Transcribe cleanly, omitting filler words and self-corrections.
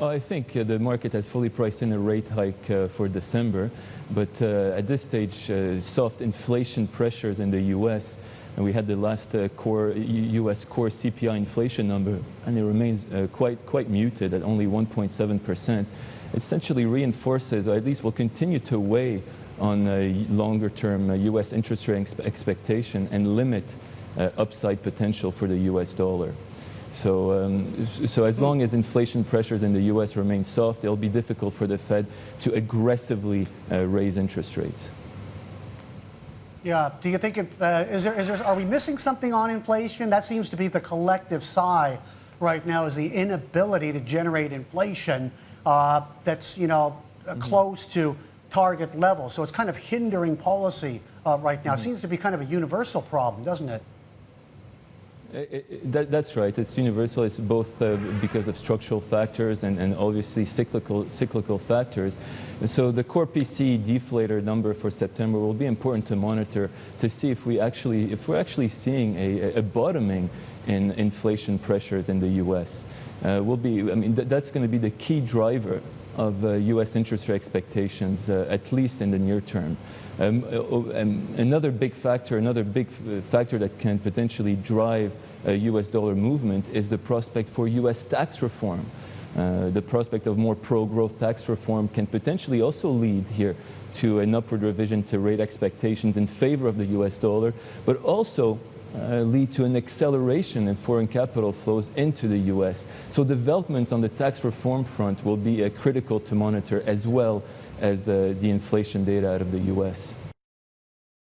I think the market has fully priced in a rate hike for December, but at this stage, soft inflation pressures in the U.S., and we had the last U.S. core CPI inflation number, and it remains quite muted at only 1.7%. Essentially reinforces, or at least will continue to weigh on longer-term U.S. interest rate expectation and limit upside potential for the U.S. dollar. So, so as long as inflation pressures in the U.S. remain soft, it'll be difficult for the Fed to aggressively raise interest rates. Yeah. Do you think are we missing something on inflation? That seems to be the collective sigh right now, is the inability to generate inflation that's close to target levels. So it's kind of hindering policy right now. It seems to be kind of a universal problem, doesn't it? That's right. It's universal. It's both because of structural factors and obviously cyclical factors. And so the core PCE deflator number for September will be important to monitor to see if we're actually seeing a bottoming in inflation pressures in the U.S. That's going to be the key driver of U.S. interest rate expectations, at least in the near term. Another big factor that can potentially drive U.S. dollar movement is the prospect for U.S. tax reform. The prospect of more pro-growth tax reform can potentially also lead here to an upward revision to rate expectations in favor of the U.S. dollar, but also lead to an acceleration in foreign capital flows into the U.S. So developments on the tax reform front will be critical to monitor, as well as the inflation data out of the U.S.